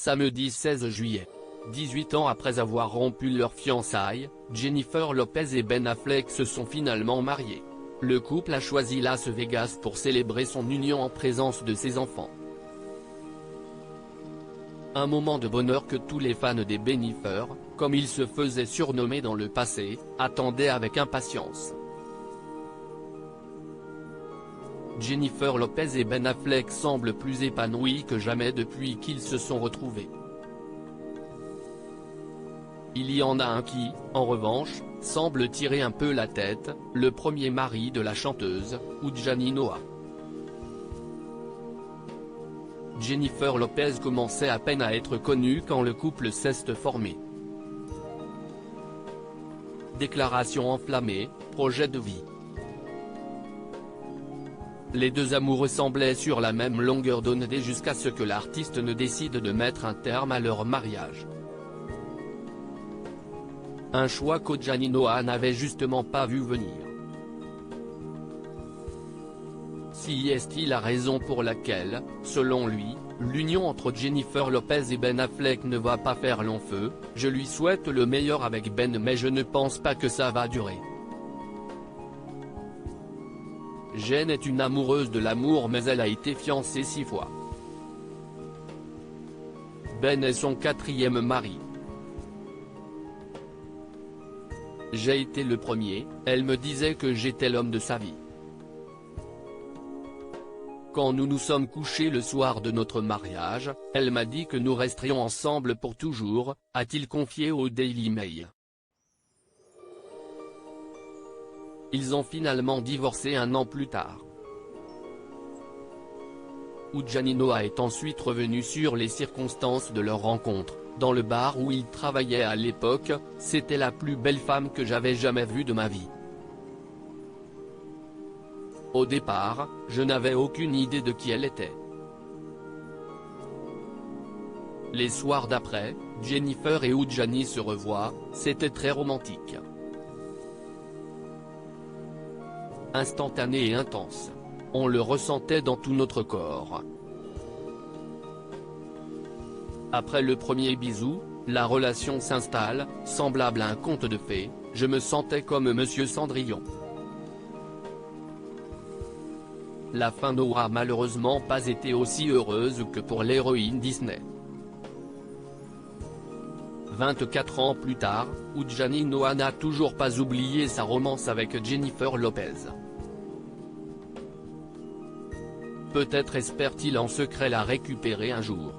Samedi 16 juillet. 18 ans après avoir rompu leur fiançailles, Jennifer Lopez et Ben Affleck se sont finalement mariés. Le couple a choisi Las Vegas pour célébrer son union en présence de ses enfants. Un moment de bonheur que tous les fans des Bennifer, comme ils se faisaient surnommer dans le passé, attendaient avec impatience. Jennifer Lopez et Ben Affleck semblent plus épanouis que jamais depuis qu'ils se sont retrouvés. Il y en a un qui, en revanche, semble tirer un peu la tête, le premier mari de la chanteuse, Oudjani Noah. Jennifer Lopez commençait à peine à être connue quand le couple s'est formé. Déclaration enflammée, projet de vie. Les deux amoureux semblaient sur la même longueur d'onde jusqu'à ce que l'artiste ne décide de mettre un terme à leur mariage. Un choix qu'Oudjani Noah n'avait justement pas vu venir. Si est-il la raison pour laquelle, selon lui, l'union entre Jennifer Lopez et Ben Affleck ne va pas faire long feu? Je lui souhaite le meilleur avec Ben, mais je ne pense pas que ça va durer. Jen est une amoureuse de l'amour, mais elle a été fiancée 6 fois. Ben est son 4e mari. J'ai été le premier, elle me disait que j'étais l'homme de sa vie. Quand nous nous sommes couchés le soir de notre mariage, elle m'a dit que nous resterions ensemble pour toujours, a-t-il confié au Daily Mail. Ils ont finalement divorcé un an plus tard. Oudjani Noah est ensuite revenu sur les circonstances de leur rencontre. Dans le bar où il travaillait à l'époque, c'était la plus belle femme que j'avais jamais vue de ma vie. Au départ, je n'avais aucune idée de qui elle était. Les soirs d'après, Jennifer et Oudjani se revoient, c'était très romantique. Instantané et intense. On le ressentait dans tout notre corps. Après le premier bisou, la relation s'installe, semblable à un conte de fées, je me sentais comme Monsieur Cendrillon. La fin n'aura malheureusement pas été aussi heureuse que pour l'héroïne Disney. 24 ans plus tard, Oudjani Noah n'a toujours pas oublié sa romance avec Jennifer Lopez. Peut-être espère-t-il en secret la récupérer un jour.